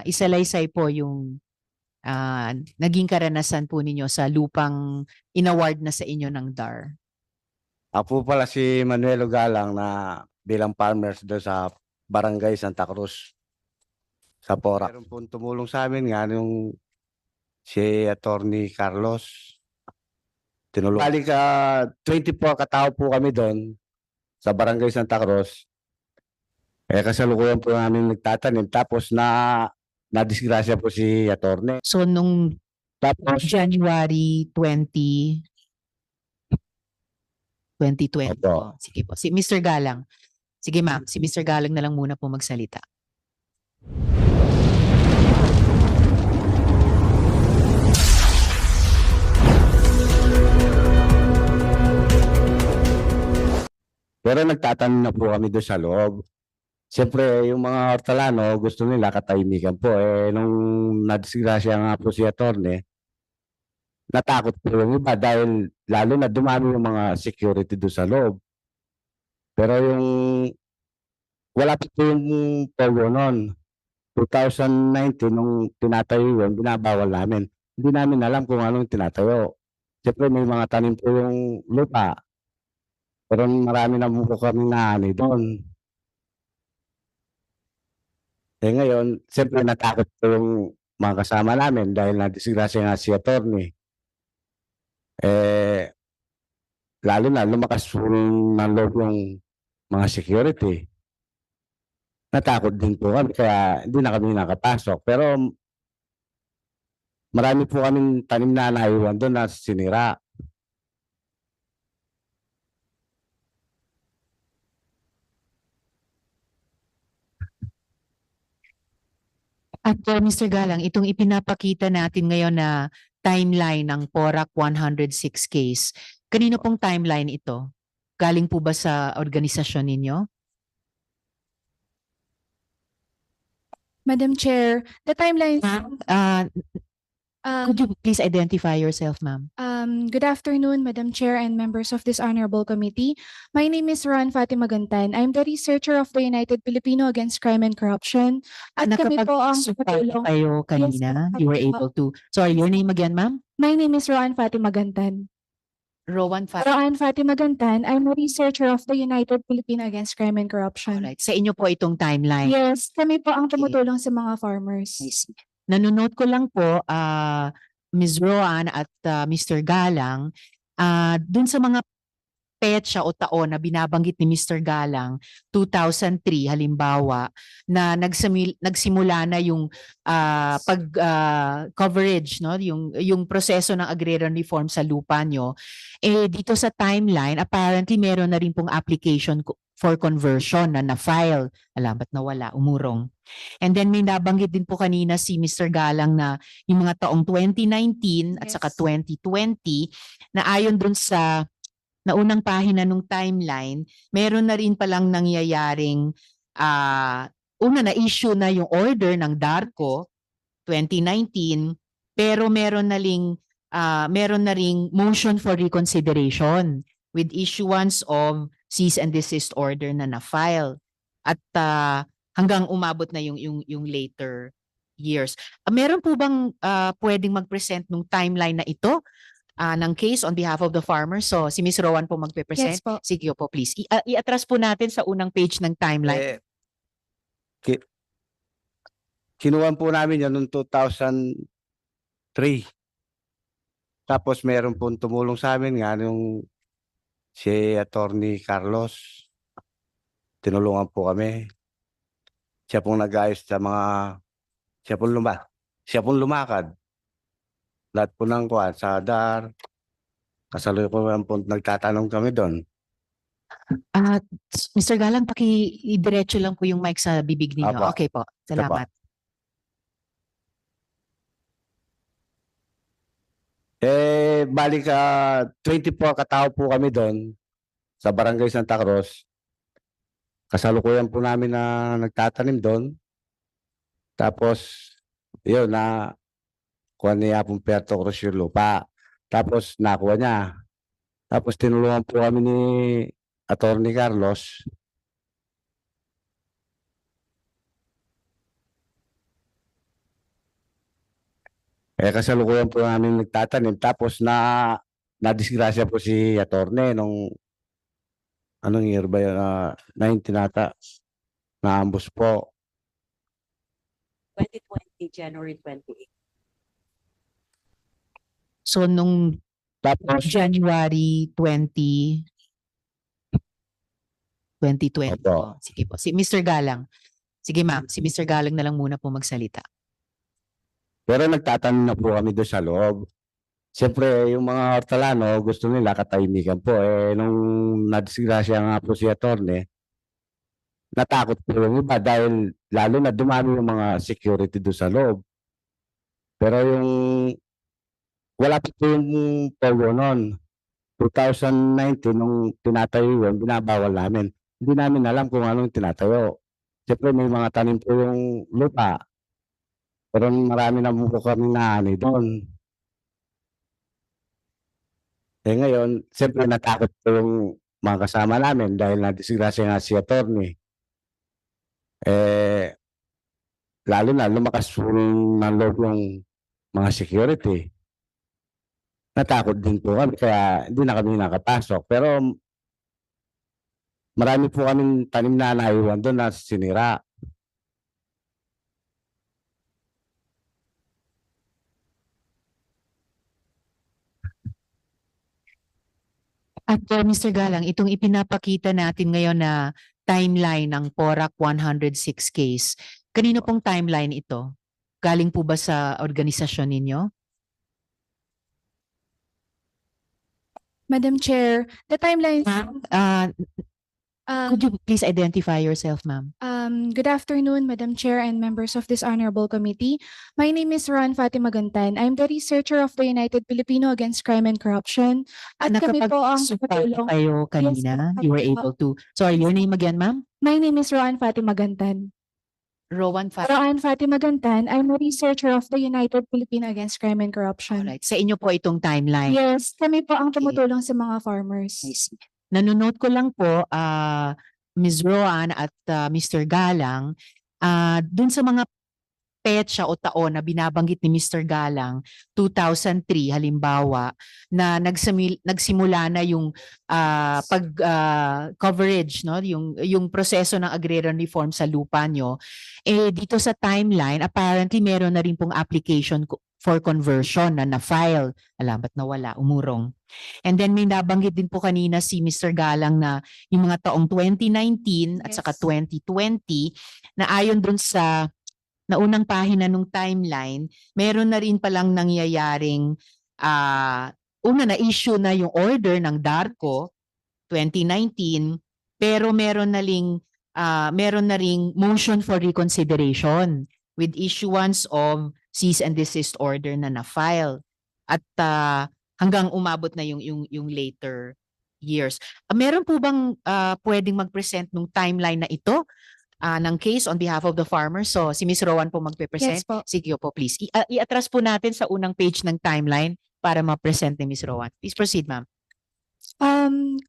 isalaysay po yung naging karanasan po ninyo sa lupang inaward na sa inyo ng DAR? Ako pala si Manuel Galang na bilang farmers doon sa Barangay Santa Cruz sa Porac. Meron pong tumulong sa amin nga yung si Attorney Carlos. Tinulong. Bali ka 24 katao po kami doon sa Barangay Santa Cruz. Kasalukuyan po namin nagtatanim tapos na-disgrasya po si Attorney. So nung Tapos January 20, 2020 Opo. po. Sige po. Si Mr. Galang. Sige ma'am, si Mr. Galang na lang muna po magsalita. pero nagtatanim na po kami doon sa loob. Siyempre, yung mga hortalano, gusto nila katahimikan po. Nung nadisgrasya nga po si Attorney, natakot po yung iba dahil lalo na dumami yung mga security doon sa loob. Pero wala pa po yung pogo noon. 2019, nung tinatayo yun, binabawal namin. Hindi namin alam kung anong tinatayo. Siyempre, may mga tanim po yung lupa. Pero marami na po kami naani doon. Ngayon, siyempre natakot po yung mga kasama namin dahil nadisgrasya nga si Attorney. Lalo na lumakas po ng loob yung mga security. Natakot din po kami kaya hindi na kami nakapasok. Pero marami po kaming tanim na naiwan doon na sinira. At Mr. Galang, itong ipinapakita natin ngayon na timeline ng Porac 106 case, kanino pong timeline ito? Galing po ba sa organisasyon ninyo? Madam Chair, the timeline. Could you please identify yourself, ma'am? Good afternoon, Madam Chair and members of this honorable committee. My name is Ron Fatima Gantan. I'm the researcher of the United Filipino Against Crime and Corruption. At kami po ang Nakapag-support kayo kanina? Yes, You were able to... Sorry, your name again, ma'am? My name is Ron Fatima Gantan. Rowan Fatima. Roan Fatima Gantan. I'm a researcher of the United Filipino Against Crime and Corruption. Alright. Sa inyo po itong timeline. Yes, kami po ang tumutulong sa mga farmers. I see. Nanonote ko lang po, Ms. Roan at Mr. Galang, dun sa mga petsa o taon na binabanggit ni Mr. Galang, 2003 halimbawa, na nagsimula na yung coverage, no, yung proseso ng agrarian reform sa lupa nyo, dito sa timeline apparently meron na rin pong application for conversion na na-file. Alam, ba't nawala? Umurong. And then may nabanggit din po kanina si Mr. Galang na yung mga taong 2019 at saka 2020 na ayon dun sa naunang pahina nung timeline, meron na rin palang nangyayaring una na issue na yung order ng DARCO 2019, pero meron na ring motion for reconsideration with issuance of cease and desist order na na-file at hanggang umabot na yung later years. Meron po bang pwedeng mag-present nung timeline na ito? Ng case on behalf of the farmers. So, si Ms. Rowan po magpe-present. Yes po. Sige po, please. I-atras po natin sa unang page ng timeline. Kinuha po namin yan noong 2003. Tapos meron po tumulong sa amin nga yung si Attorney Carlos. Tinulungan po kami. Siya pong nag-ayos sa mga... Siya pong lumakad. Lahat po ng kuwan sa DAR. Kasalukuyan po nagtatanong kami doon. Mr. Galang, paki-diretso lang po yung mic sa bibig ninyo. Apa. Okay po. Salamat. Bali ka 24 katao po kami doon sa Barangay Santa Cruz. Kasalukuyan po namin na nagtatanim doon. Tapos, yun na kuha niya pong Puerto Cruz yung lupa. Tapos nakuha niya. Tapos tinulungan po kami ni Attorney Carlos. Kasalukuyan po namin nagtatanim tapos nadisgrasya po si attorney nung anong year ba yun, 19 ata, na-ambush po. 2020, January 28. So nung Tapos, January 20, 2020 Opo. po. Sige po. Si Mr. Galang. Sige ma'am, si Mr. Galang na lang muna po magsalita. pero nagtatanim na po kami doon sa loob. Siyempre, yung mga hortalano, gusto nila katahimikan po. Nung nadisgrasya nga po si attorney, natakot po yung iba dahil lalo na dumami yung mga security doon sa loob. Pero wala pa po yung pogo noon. 2019, nung tinatayo yun, binabawal namin. Hindi namin alam kung anong tinatayo. Siyempre, may mga tanim po yung lupa. Pero marami na po kami naani doon. Ngayon, siyempre natakot po yung mga kasama namin dahil nadisgrasya nga si attorney. Lalo na lumakas po ng loob yung mga security. Natakot din po kami kaya hindi na kami nakapasok. Pero marami po kaming tanim na naiwan doon na sinira. At Mr. Galang, itong ipinapakita natin ngayon na timeline ng PORAC 106 case, kanino pong timeline ito? Galing po ba sa organisasyon ninyo? Madam Chair, the timeline. Could you please identify yourself, ma'am? Good afternoon, Madam Chair and members of this honorable committee. My name is Ron Fatima Gantan. I'm the researcher of the United Filipino Against Crime and Corruption. At kami po ang Nakapag-support kayo kanina? Yes, You were able to. Sorry, your name again, ma'am? My name is Roan Fatima Gantan. Rowan Fatima. Roan Fatima Gantan. I'm a researcher of the United Filipino Against Crime and Corruption. Alright. Sa inyo po itong timeline. Yes, kami po ang tumutulong sa mga farmers. I see. Nanonote ko lang po, Ms. Roan at Mr. Galang, dun sa mga petsa o taon na binabanggit ni Mr. Galang, 2003 halimbawa, na nagsimula na yung coverage, no, yung proseso ng agrarian reform sa lupa nyo, dito sa timeline apparently meron na rin pong application for conversion na na-file. Alam, ba't nawala? Umurong. And then may nabanggit din po kanina si Mr. Galang na yung mga taong 2019 at Yes. saka 2020 na ayon dun sa naunang pahina ng timeline, meron na ring palang nangyayaring una na issue na yung order ng DARCO 2019, pero meron na ring motion for reconsideration with issuance of cease and desist order na na-file at hanggang umabot na yung later years. Meron po bang pwedeng mag-present nung timeline na ito ng case on behalf of the farmers? So si Ms. Rowan po magpe-present. Yes po. Sige po please. I-atras po natin sa unang page ng timeline para ma-present ni Ms. Rowan. Please proceed, ma'am.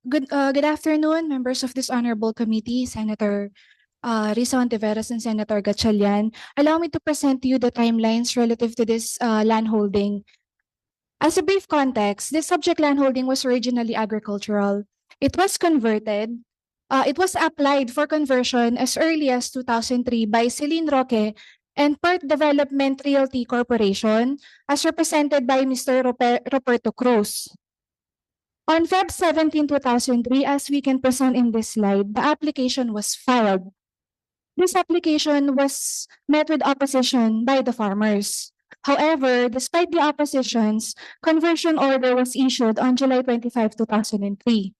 Good afternoon, members of this honorable committee, Senator Risa Ontiveros and Senator Gatchalian. Allow me to present to you the timelines relative to this landholding. As a brief context, this subject landholding was originally agricultural. It was converted. It was applied for conversion as early as 2003 by Celine Roque and Perth Development Realty Corporation as represented by Mr. Roberto Cruz. On Feb 17, 2003, as we can present in this slide, the application was filed. This application was met with opposition by the farmers. However, despite the oppositions, conversion order was issued on July 25, 2003.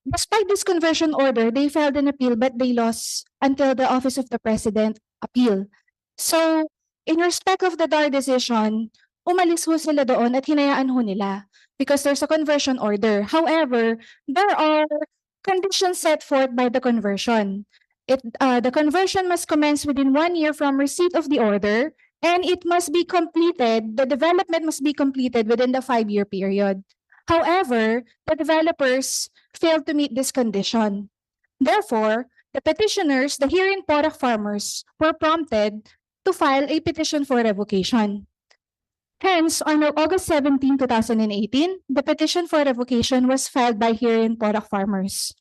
Despite this conversion order, they filed an appeal but they lost until the Office of the President appeal. So, in respect of the DAR decision, umalis ho sila doon at hinayaan ho nila because there's a conversion order. However, there are conditions set forth by the conversion. The conversion must commence within 1 year from receipt of the order, and it must be completed, the development must be completed within the 5-year period. However, the developers failed to meet this condition. Therefore, the petitioners, the herein PORAC farmers, were prompted to file a petition for revocation. Hence, on August 17, 2018, the petition for revocation was filed by Hierin Porac Farmers.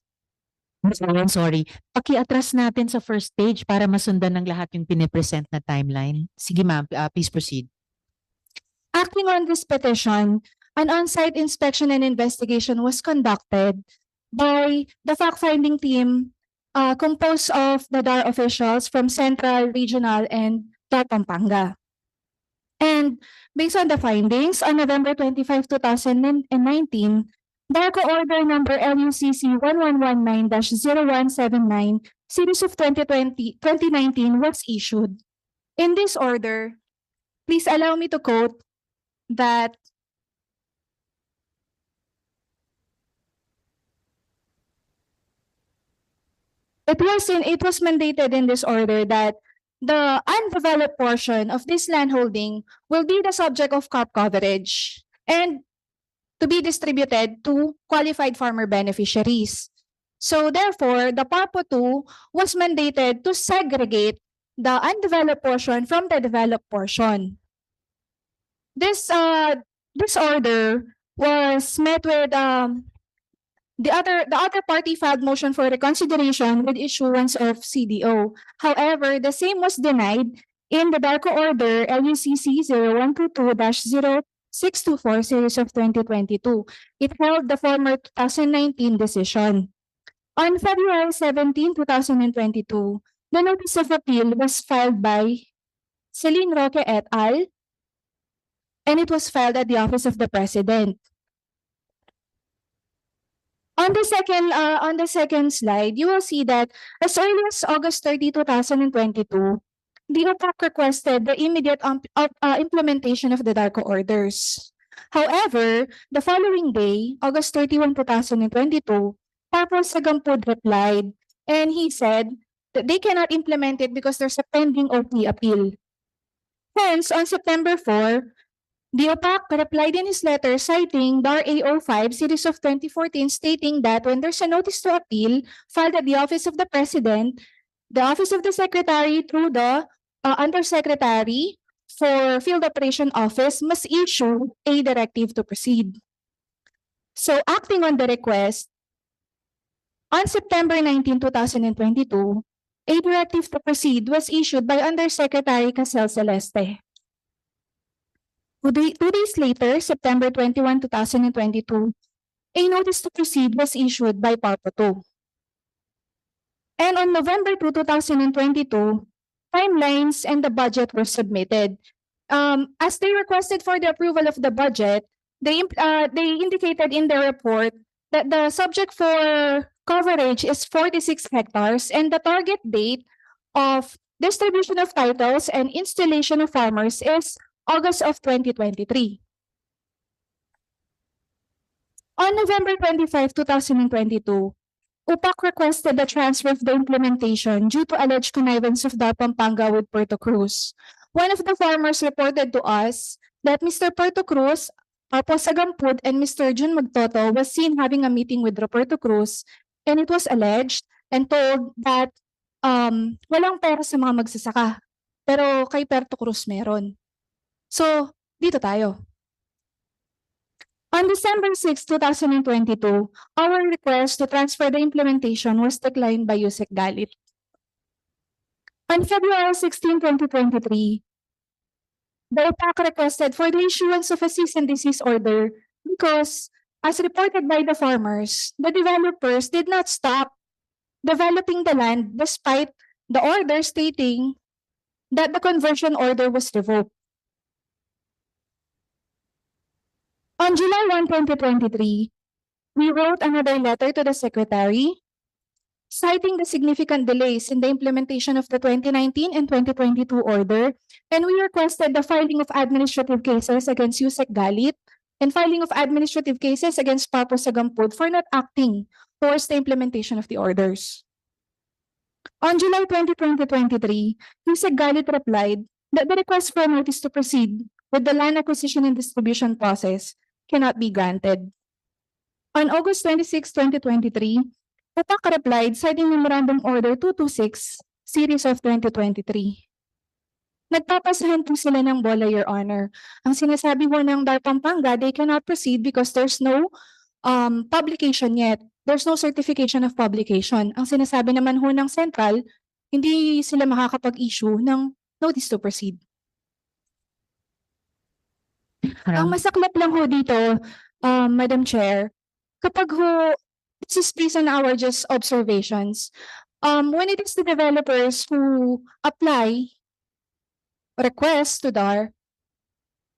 I'm sorry. Paki-atras natin sa first page para masundan ng lahat yung pinipresent na timeline. Sige ma'am, please proceed. Acting on this petition, an on-site inspection and investigation was conducted by the fact-finding team composed of the DAR officials from Central, Regional, and DAR Pampanga. And based on the findings, on November 25, 2019, DARCO Order Number LUCC 1119-0179, Series of 2019 was issued. In this order, please allow me to quote that it was mandated in this order that the undeveloped portion of this landholding will be the subject of COP coverage and to be distributed to qualified farmer beneficiaries. So therefore, the PAPO 2 was mandated to segregate the undeveloped portion from the developed portion. This order was met with the other party filed motion for reconsideration with issuance of CDO. However, the same was denied in the DARCO Order LUCC 0122-0624 Series of 2022. It held the former 2019 decision. On February 17, 2022, the notice of appeal was filed by Celine Roque et al. And it was filed at the Office of the President. On the second slide, you will see that as early as August 30, 2022, the OPAC requested the immediate implementation of the DARCO orders. However, the following day, August 31, 2022, Papo Sagampud replied, and he said that they cannot implement it because there's a pending OP appeal. Hence, on September 4, the OPAC replied in his letter citing DAR A05 Series of 2014 stating that when there's a notice to appeal filed at the Office of the President, the Office of the Secretary through the Undersecretary for Field Operation Office must issue a directive to proceed. So acting on the request, on September 19, 2022, a directive to proceed was issued by Undersecretary Casel Celeste. 2 days later, September 21, 2022, a notice to proceed was issued by PAPO 2. And on November 2, 2022, timelines and the budget were submitted. As they requested for the approval of the budget, they indicated in their report that the subject for coverage is 46 hectares and the target date of distribution of titles and installation of farmers is August of 2023. On November 25, 2022, UPAC requested the transfer of the implementation due to alleged connivance of DAR Pampanga with Puerto Cruz. One of the farmers reported to us that Mr. Puerto Cruz, Papo Sagampud, and Mr. Jun Magtoto was seen having a meeting with Roberto Cruz, and it was alleged and told that walang pera sa mga magsasaka, pero kay Puerto Cruz meron. So, dito tayo. On December 6, 2022, our request to transfer the implementation was declined by Yusek Galit. On February 16, 2023, the OPAC requested for the issuance of a cease and desist order because, as reported by the farmers, the developers did not stop developing the land despite the order stating that the conversion order was revoked. On July 1, 2023, we wrote another letter to the Secretary citing the significant delays in the implementation of the 2019 and 2022 order, and we requested the filing of administrative cases against Yusek Galit and filing of administrative cases against Papo Sagampud for not acting towards the implementation of the orders. On July 20, 2023, Yusek Galit replied that the request for a notice to proceed with the land acquisition and distribution process cannot be granted. On August 26, 2023, OPAC replied citing Memorandum Order 226, Series of 2023. Nagpapasahan po sila ng bola, Your Honor. Ang sinasabi po ng DAR Pampanga, they cannot proceed because there's no publication yet. There's no certification of publication. Ang sinasabi naman ho ng Central, hindi sila makakapag-issue ng notice to proceed. Ang masaklap lang ho dito, Madam Chair, kapag ho, this is based on our just observations, when it is the developers who apply request to DAR,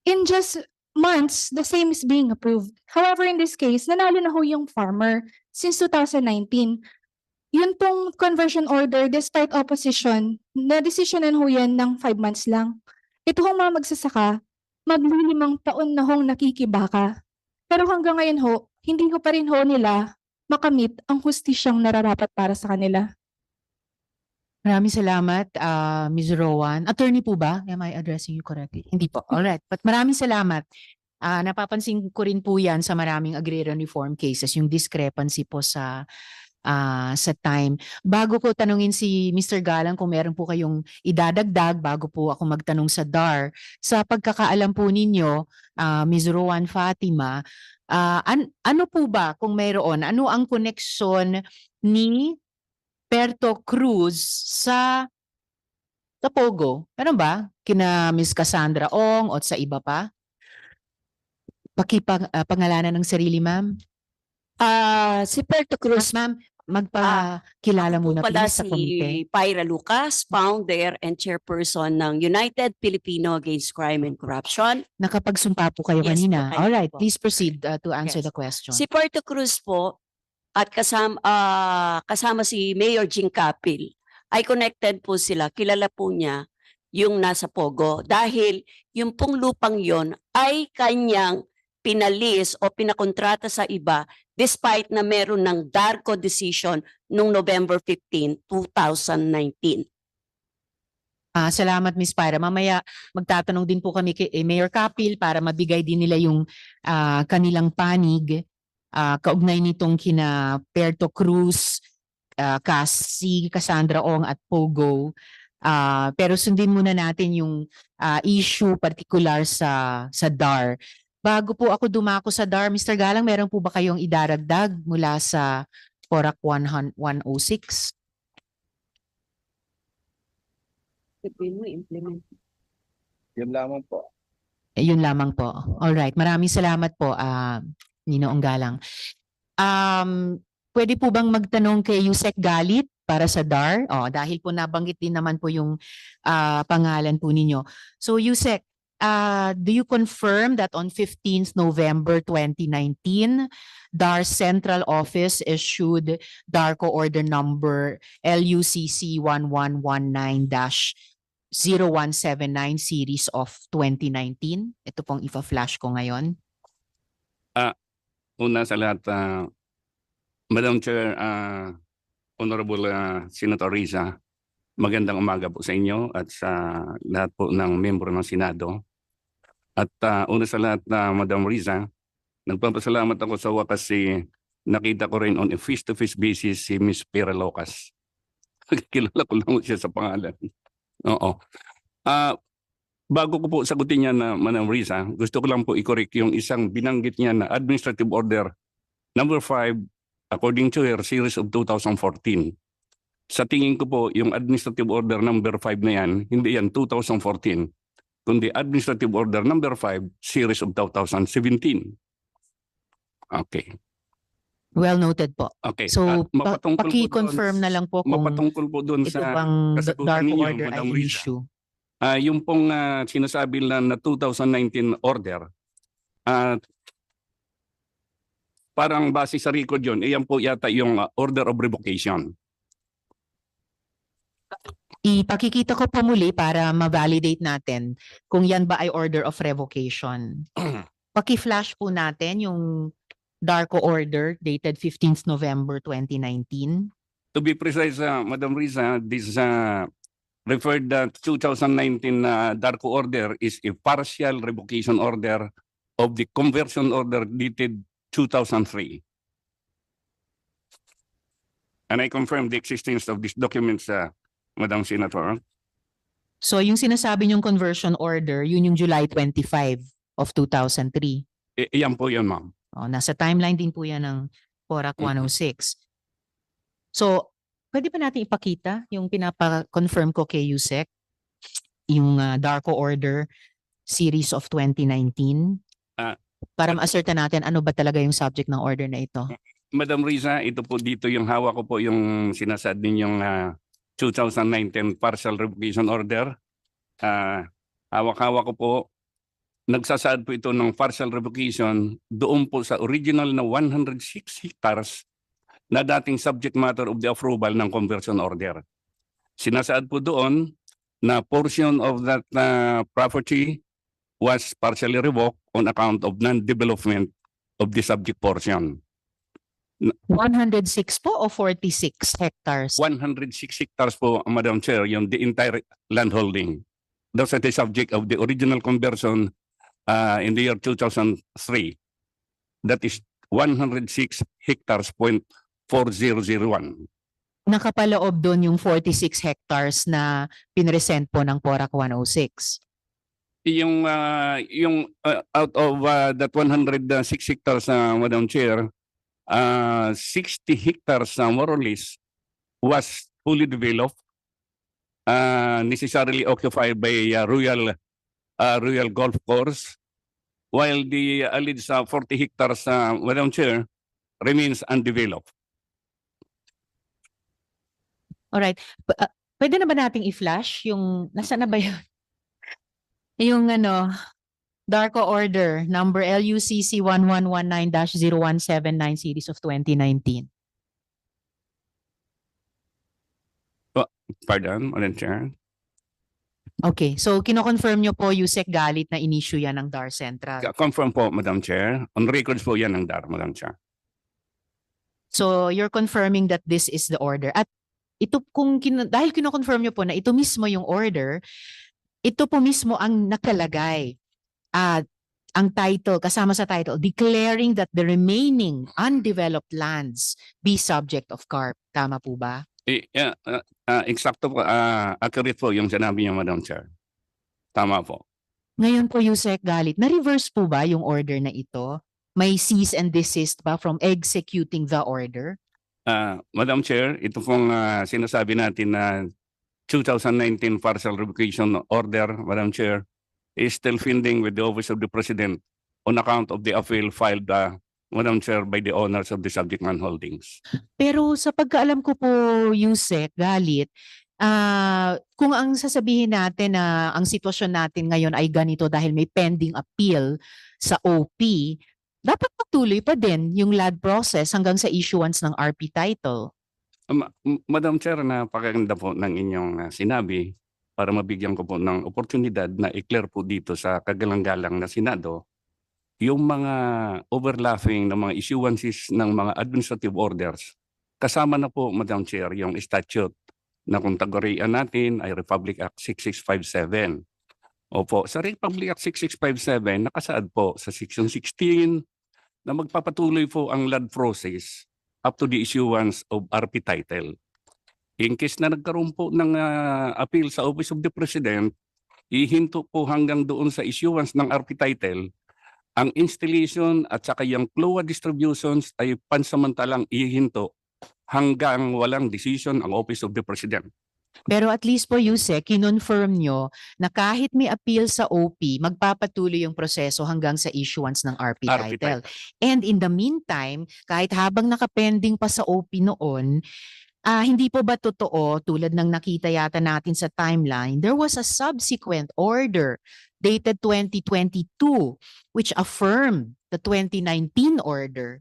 in just months, the same is being approved. However, in this case, nanalo na ho yung farmer since 2019. Yun pong conversion order, despite opposition, na-decisionan ho yan ng 5 months lang. Ito hong mga magsasaka, maglilimang taon na hong nakikibaka. Pero hanggang ngayon ho, hindi ko pa rin ho nila makamit ang hustisyang nararapat para sa kanila. Maraming salamat, Ms. Rowan. Attorney po ba? Am I addressing you correctly? Hindi po. Alright. But maraming salamat. Napapansin ko rin po yan sa maraming agrarian reform cases, yung discrepancy po sa time. Bago ko tanungin si Mr. Galang kung meron po kayong idadagdag bago po ako magtanong sa DAR, sa pagkakaalam po ninyo, Ms. Rowan Fatima, ano po ba kung mayroon, ano ang koneksyon ni Puerto Cruz sa Pogo? Meron ba? Kina Ms. Cassandra Ong o sa iba pa? Pangalanan ng sarili, ma'am. Si Puerto Cruz, Ma'am, magpakilala ako muna pala please sa komite. si Pyra Lucas, founder and chairperson ng United Filipino Against Crime and Corruption. Nakapagsumpa po kayo Yes, kanina. po, kanina All right, po. please proceed to answer Yes. the question. Si Puerto Cruz po at kasama si Mayor Jing Capil ay connected po sila. Kilala po niya yung nasa Pogo dahil yung pong lupang yon ay kanyang pinalis o pinakontrata sa iba despite na meron ng DARCO decision noong November 15, 2019. Salamat, Ms. Pyra. Mamaya magtatanong din po kami kay Mayor Capil para mabigay din nila yung kanilang panig kaugnay nitong kina Puerto Cruz, si Cassandra Ong at Pogo. Pero sundin muna natin yung issue particular sa DAR. Bago po ako dumako sa DAR, Mr. Galang, meron po ba kayong idaragdag mula sa PORAC 106? Yun lamang po. Yun lamang po. All right. Maraming salamat po, Ninoong Galang. Pwede po bang magtanong kay Yusek Galit para sa DAR? Dahil po nabanggit din naman po yung pangalan po ninyo. So Yusek, do you confirm that on 15th November 2019, DAR Central Office issued DARCO Order Number LUCC 1119-0179 series of 2019? Ito pong ipa-flash ko ngayon. Una sa lahat, Madam Chair, Honorable Senator Risa, magandang umaga po sa inyo at sa lahat po ng membro ng Senado. At una sa lahat, Madam Risa, nagpapasalamat ako sa wakas nakita ko rin on a face-to-face basis si Ms. Pyra Lucas. Kilala ko lang siya sa pangalan. Oo. Bago ko po sagutin niya na Madam Risa, gusto ko lang po i-correct yung isang binanggit niya na Administrative Order number 5 according to her series of 2014. Sa tingin ko po yung Administrative Order number 5 na yan, hindi yan 2014, kundi Administrative Order number 5 series of 2017. Okay. Well noted po. Okay. So, Mapatungkol po paki-confirm doon- na lang po kung Mapatungkol po doon ito sa bang kasagutan DARCO ninyo, order ay Madam Risa. issue. Yung pong sinasabi na 2019 order, parang base sa record yun, yan po yata yung order of revocation. Ipakikita ko po muli para ma-validate natin kung yan ba ay order of revocation. Paki-flash po natin yung DARCO order dated 15th November 2019. To be precise, Madam Risa, this referred 2019 DARCO order is a partial revocation order of the conversion order dated 2003. And I confirm the existence of these documents, Madam Senator. So yung sinasabi niyong conversion order, yun yung July 25 of 2003. Iyan po yun, ma'am. Nasa timeline din po yan ng PORAC 106. So, pwede ba natin ipakita yung pinapa-confirm ko kay Yusek? Yung DARCO order series of 2019? Ah. Para ma-ascertain natin ano ba talaga yung subject ng order na ito? Madam Riza, ito po dito yung hawak ko po yung sinasaad ninyong 2019 partial revocation order. Hawak-hawak ko po. Nagsasaad po ito ng partial revocation doon po sa original na 106 hectares na dating subject matter of the approval ng conversion order. Sinasaad po doon na portion of that property was partially revoked on account of non-development of the subject portion. 106 po o 46 hectares? 106 hectares po, Madam Chair, yung the entire land holding. Those are the subject of the original conversion in the year 2003. That is 106 hectares point 4001. Nakapaloob doon yung 46 hectares na pinresent po ng PORAC 106. Yung out of that 106 hectares, Madam Chair, 60 hectares more or less was fully developed, necessarily occupied by Royal Golf Course, while the alleged 40 hectares, Madam Chair, remains undeveloped. Alright. Pwede na ba nating i-flash yung, nasaan na ba yun? Yung DARCO order number LUCC 1119-0179 series of 2019. Pardon, Madam Chair. Okay, so kino-confirm nyo po Yusek Galit na in-issue yan ng DAR Central. Confirm po, Madam Chair. On records po yan ng DAR, Madam Chair. So you're confirming that this is the order. At ito dahil kino-confirm nyo po na ito mismo yung order, ito po mismo ang nakalagay at ang title, kasama sa title, declaring that the remaining undeveloped lands be subject of CARP. Tama po ba? Eksakto po, accurate po yung sinabi niyo, Madam Chair. Tama po. Ngayon po, Yusek Galit, na-reverse po ba yung order na ito? May cease and desist ba from executing the order? Madam Chair, ito pong sinasabi natin na 2019 partial revocation order, Madam Chair, is still pending with the Office of the President on account of the appeal filed, Madam Chair, by the owners of the subject land holdings. Pero sa pagkaalam ko po, Yusek Galit, kung ang sasabihin natin na ang sitwasyon natin ngayon ay ganito dahil may pending appeal sa OP, dapat patuloy pa din yung LAD process hanggang sa issuance ng RP title. Madam Chair, napakaganda po ng inyong sinabi para mabigyan ko po ng oportunidad na i-clear po dito sa kagalang-galang na Senado yung mga overlapping ng mga issuances ng mga administrative orders. Kasama na po, Madam Chair, yung statute na kung tagurian natin ay Republic Act 6657. Opo, sa Republic Act 6657, nakasaad po sa Section 16 na magpapatuloy po ang LAD process up to the issuance of RP title. In case na nagkaroon po ng appeal sa Office of the President, ihinto po hanggang doon sa issuance ng RP title, ang installation at saka yung CLOA distributions ay pansamantalang ihinto hanggang walang decision ang Office of the President. Pero at least po, Yusek, kinonfirm nyo na kahit may appeal sa OP, magpapatuloy yung proseso hanggang sa issuance ng RP title. And in the meantime, kahit habang nakapending pa sa OP noon, hindi po ba totoo, tulad ng nakita yata natin sa timeline, there was a subsequent order dated 2022 which affirmed the 2019 order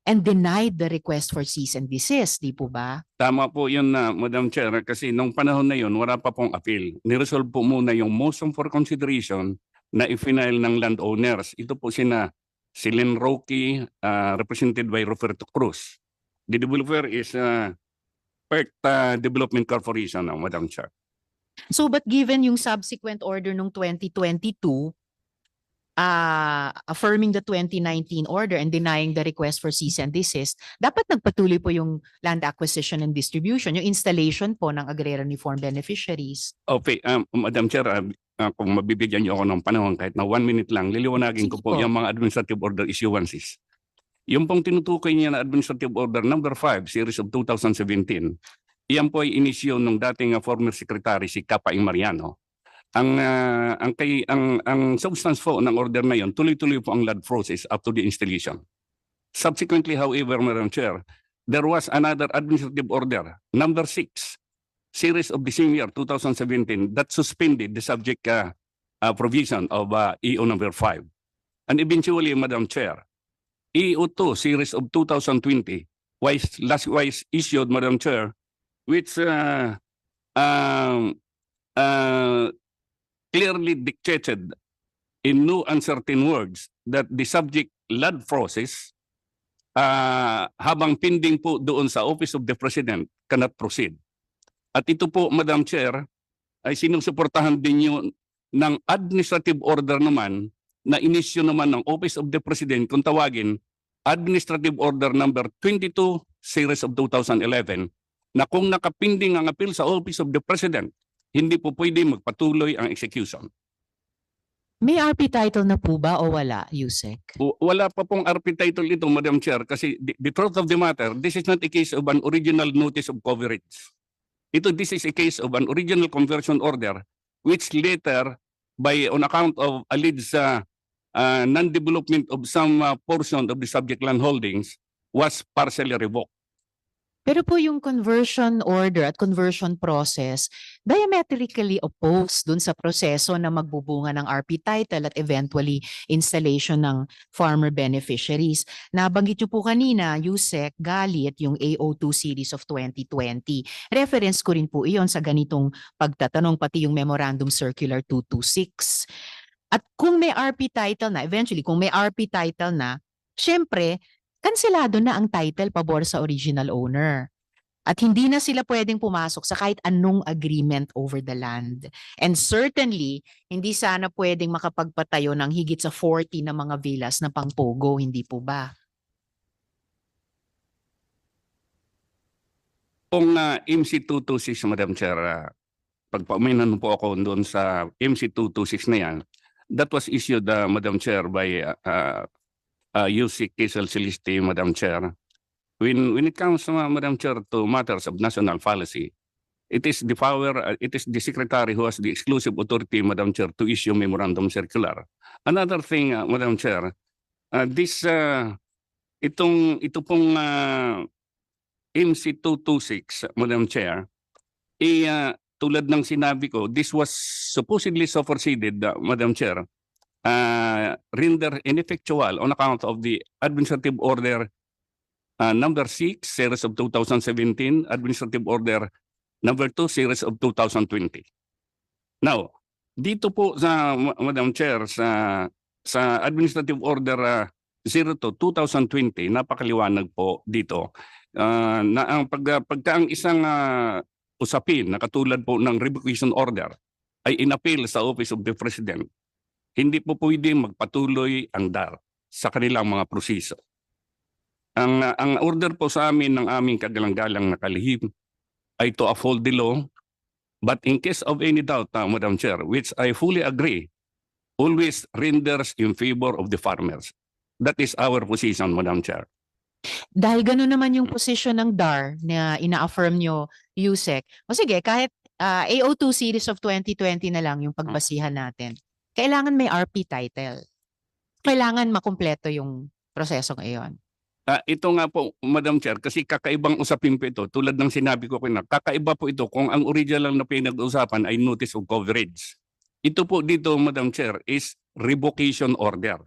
and denied the request for cease and desist, di po ba? Tama po yun, Madam Chair, kasi nung panahon na yun, wala pa pong appeal. Niresolve po muna yung motion for consideration na i-final ng landowners. Ito po si Len Roque, represented by Roberto Cruz. The developer is PERT Development Corporation, Madam Chair. So but given yung subsequent order nung 2022, affirming the 2019 order and denying the request for cease and desist, dapat nagpatuloy po yung land acquisition and distribution, yung installation po ng agrarian reform beneficiaries. Okay, Madam Chair, kung mabibigyan niyo ako ng panahon kahit na 1 minute lang, liliwanagin ko Sige po po. yung mga administrative order issuances. Yung pong tinutukoy niya na administrative order number 5, series of 2017, iyan po ay inisyu ng dating former secretary si Kapaing Mariano. Ang substance po ng order na yon, tuloy-tuloy po ang LUD process up to the installation. Subsequently, however, Madam Chair, there was another administrative order, number 6, series of the same year, 2017, that suspended the subject provision of EO number 5. And eventually, Madam Chair, EO2, series of 2020, was issued, Madam Chair, which clearly dictated in no uncertain words that the subject LUD process habang pending po doon sa Office of the President cannot proceed. At ito po, Madam Chair, ay sinusuportahan din yun ng administrative order naman na inisyu naman ng Office of the President kung tawagin Administrative Order number 22 series of 2011 na kung nakapinding ang appeal sa Office of the President, hindi po pwede magpatuloy ang execution. May RP title na po ba o wala, Yusek? Wala pa pong RP title ito, Madam Chair, kasi the truth of the matter, this is not a case of an original notice of coverage. This is a case of an original conversion order which later, on account of alleged non-development of some portion of the subject land holdings, was partially revoked. Pero po yung conversion order at conversion process, diametrically opposed dun sa proseso na magbubunga ng RP title at eventually installation ng farmer beneficiaries. Nabanggit nyo po kanina, Yusek, galit yung AO2 series of 2020. Reference ko rin po iyon sa ganitong pagtatanong, pati yung Memorandum Circular 226. At kung may RP title na, eventually kung may RP title na, syempre, kanselado na ang title pabor sa original owner. At hindi na sila pwedeng pumasok sa kahit anong agreement over the land. And certainly, hindi sana pwedeng makapagpatayo ng higit sa 40 na mga villas na pangpogo, hindi po ba? Kung MC226, Madam Chair, pagpauminan po ako doon sa MC226 na yan, that was issued, Madam Chair, by UC Quezon Celeste, Madam Chair. When it comes, Madam Chair, to matters of national policy, it is the Secretary who has the exclusive authority, Madam Chair, to issue memorandum circular. Another thing, Madam Chair, ito pong MC226, Madam Chair, tulad ng sinabi ko, this was supposedly superseded, Madam Chair, render ineffectual on account of the administrative order number 6, series of 2017, administrative order number 2, series of 2020. Now, dito po sa Madam Chair, sa administrative order 02/2020, napakaliwanag po dito na ang pagka ang isang usapin na katulad po ng revocation order ay inappeal sa Office of the President, hindi po pwede magpatuloy ang DAR sa kanilang mga proseso. Ang order po sa amin ng aming kagalang-galang na kalihim ay to uphold the law, but in case of any doubt, Madam Chair, which I fully agree, always renders in favor of the farmers. That is our position, Madam Chair. Dahil gano'n naman yung position ng DAR na ina-affirm nyo, Yusek. O sige, kahit AO2 series of 2020 na lang yung pagbasihan natin. Kailangan may RP title. Kailangan makumpleto yung prosesong iyon. Ito nga po, Madam Chair, kasi kakaibang usapin po ito. Tulad ng sinabi ko kanina, kakaiba po ito kung ang original na pinag-uusapan ay notice of coverage. Ito po dito, Madam Chair, is revocation order.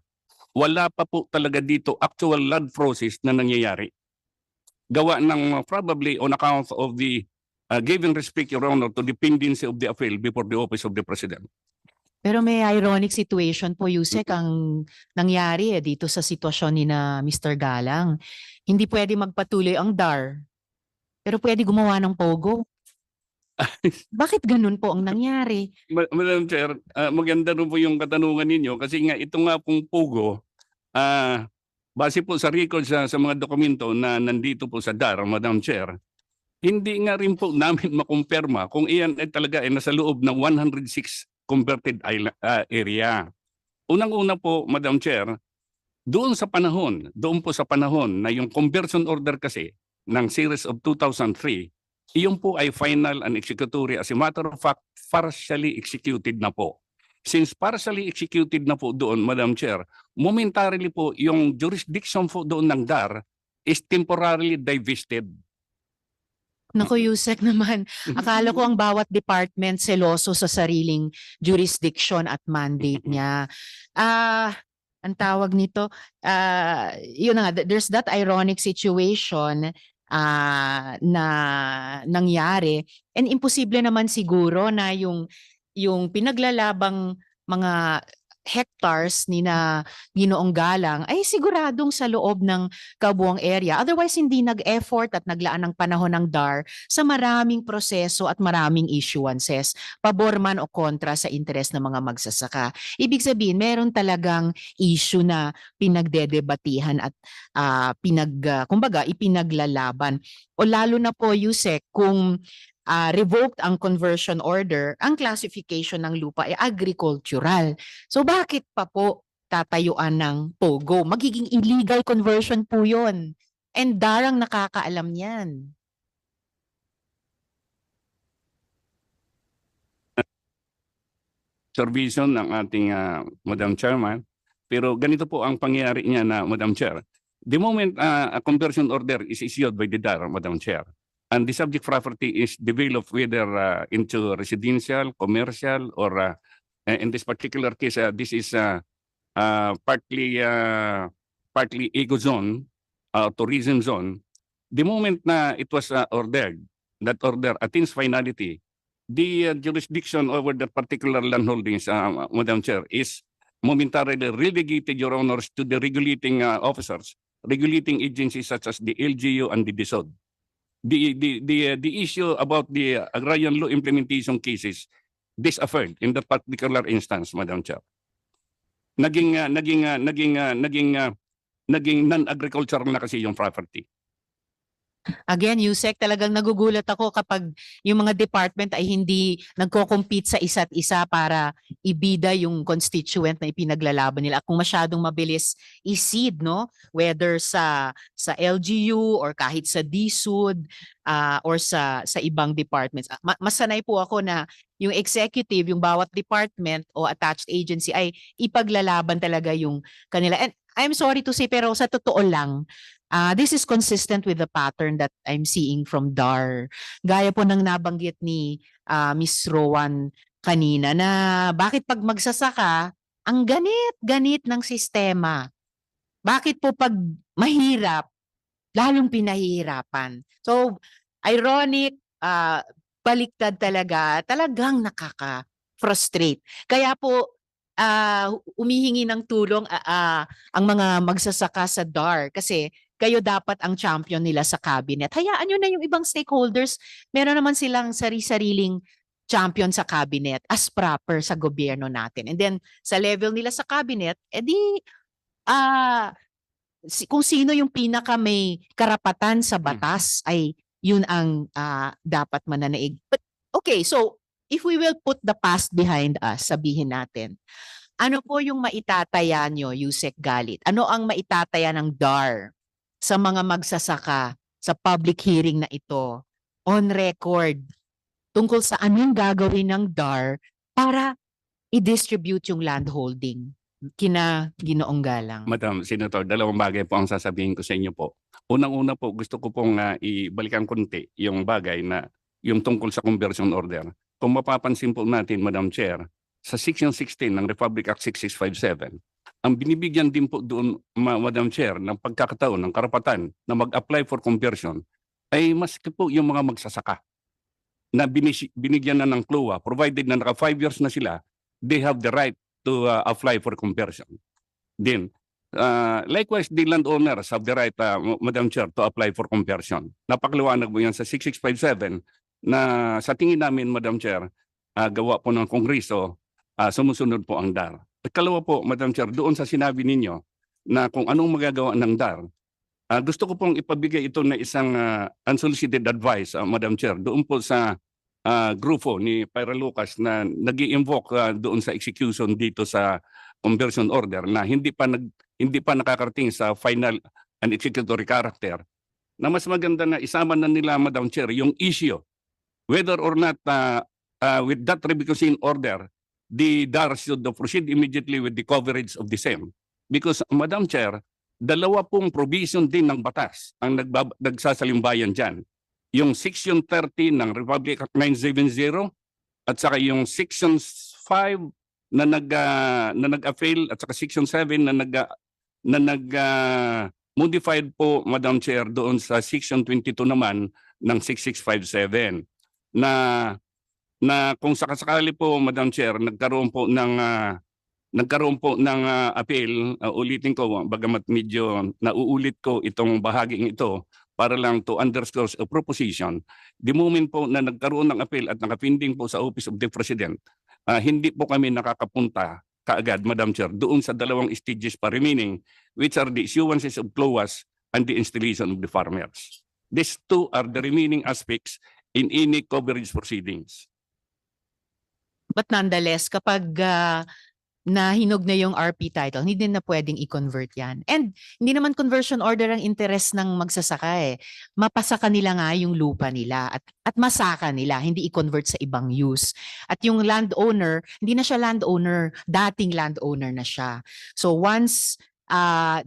Wala pa po talaga dito actual LUD process na nangyayari. Gawa ng probably on account of the giving respect, Your Honor, to the pendency of the appeal before the Office of the President. Pero may ironic situation po, Yusek, ang nangyari dito sa sitwasyon ni na Mr. Galang. Hindi pwede magpatuloy ang DAR, pero pwede gumawa ng POGO. Bakit ganun po ang nangyari? Madam Chair, maganda rin po yung katanungan ninyo kasi nga ito nga pong Pogo, base po sa record sa mga dokumento na nandito po sa DAR, Madam Chair, hindi nga rin po namin makumpirma kung iyan ay talaga ay nasa loob ng 106 converted area. Unang-una po, Madam Chair, doon po sa panahon na yung conversion order kasi ng series of 2003, iyon po ay final and executory. As a matter of fact, partially executed na po. Since partially executed na po doon, Madam Chair, momentarily po yung jurisdiction po doon ng DAR is temporarily divested. Naku, Yusek naman. Akala ko ang bawat department seloso sa sariling jurisdiction at mandate niya. Ang tawag nito, yun na nga, there's that ironic situation na nangyari. And imposible naman siguro na yung pinaglalabang mga hectares ni na Ginoong Galang ay siguradong sa loob ng kabuang area. Otherwise, hindi nag-effort at naglaan ng panahon ng DAR sa maraming proseso at maraming issuances, pabor man o kontra sa interes ng mga magsasaka. Ibig sabihin, meron talagang issue na pinagdedebatihan at kumbaga, ipinaglalaban. O lalo na po, Yusek, kung revoked ang conversion order, ang classification ng lupa ay agricultural. So bakit pa po tatayuan ng Pogo? Magiging illegal conversion po yun. And darang nakakaalam yan. Supervision ng ating Madam Chairman. Pero ganito po ang pangyayari niya na Madam Chair. The moment a conversion order is issued by the DAR, Madam Chair, and the subject property is developed whether into residential, commercial, or in this particular case, this is partly eco zone, tourism zone. The moment na it was ordered, that order attains finality, the jurisdiction over that particular land holdings, Madam Chair, is momentarily relegated, Your Honors, to the regulating officers, regulating agencies such as the LGU and the DSOD. The issue about the agrarian law implementation cases disaffirmed in that particular instance, Madam Chair. Naging non-agricultural na kasi yung property. Again, Yusek, talagang nagugulat ako kapag yung mga department ay hindi nagko-compete sa isa't isa para ibida yung constituent na ipinaglalaban nila. At kung masyadong mabilis i-cede, no? Whether sa LGU or kahit sa DSUD or sa ibang departments. Mas sanay po ako na yung executive, yung bawat department o attached agency ay ipaglalaban talaga yung kanila. And I'm sorry to say, pero sa totoo lang, this is consistent with the pattern that I'm seeing from DAR. Gaya po ng nabanggit ni Miss Rowan kanina na bakit pag magsasaka, ang ganit-ganit ng sistema. Bakit po pag mahirap, lalong pinahihirapan? So, ironic, baliktad talagang nakaka-frustrate. Kaya po, umihingi ng tulong ang mga magsasaka sa DAR kasi kayo dapat ang champion nila sa cabinet. Hayaan nyo na yung ibang stakeholders. Meron naman silang sari-sariling champion sa cabinet as proper sa gobyerno natin. And then sa level nila sa cabinet, kung sino yung pinaka may karapatan sa batas ay yun ang dapat mananaig. But okay, so if we will put the past behind us, sabihin natin, ano po yung maitataya nyo, Yusek Galit? Ano ang maitataya ng DAR sa mga magsasaka sa public hearing na ito on record tungkol sa anong gagawin ng DAR para i-distribute yung landholding kina Ginoong Galang? Madam Senator, dalawang bagay po ang sasabihin ko sa inyo po. Unang-una po, gusto ko pong ibalikan konti yung bagay na yung tungkol sa conversion order. Kung mapapansin po natin, Madam Chair, sa Section 16 ng Republic Act 6657, ang binibigyan din po doon, Madam Chair, ng pagkakataon, ng karapatan na mag-apply for conversion ay maski po yung mga magsasaka na binigyan na ng CLOA, provided na naka 5 years na sila, they have the right to apply for conversion. Then, likewise, the landowners have the right, Madam Chair, to apply for conversion. Napakaliwanag mo yan sa 6657 na sa tingin namin, Madam Chair, gawa po ng Kongreso, sumusunod po ang DAR. At kalawa po, Madam Chair, doon sa sinabi ninyo na kung anong magagawa ng DAR, gusto ko pong ipabigay ito na isang unsolicited advice, Madam Chair, doon po sa grupo ni Pyra Lucas na nag-i-invoke doon sa execution dito sa conversion order na hindi pa nakakarating sa final and executory character, na mas maganda na isama na nila, Madam Chair, yung issue whether or not with that revocation order the DAR should proceed immediately with the coverage of the same. Because, Madam Chair, dalawa pong provision din ng batas ang nagsasalimbayan dyan. Yung Section 30 ng Republic Act 970 at saka yung Section 5 na nag-avail at saka Section 7 na nag-modified po, Madam Chair, doon sa Section 22 naman ng 6657 na kung sakasakali po, Madam Chair, nagkaroon po ng appeal, ulitin ko, bagamat medyo nauulit ko itong bahaging ito para lang to underscore a proposition. The moment po na nagkaroon ng appeal at nakapinding po sa Office of the President, hindi po kami nakakapunta kaagad, Madam Chair, doon sa dalawang stages pa remaining, which are the issuances of CLOAS and the installation of the farmers. These two are the remaining aspects in any coverage proceedings. But nonetheless, kapag nahinog na yung RP title, hindi na pwedeng i-convert yan. And hindi naman conversion order ang interest ng magsasaka eh. Mapasa kanila nga yung lupa nila at masaka nila, hindi i-convert sa ibang use. At yung landowner, hindi na siya landowner, dating landowner na siya. So once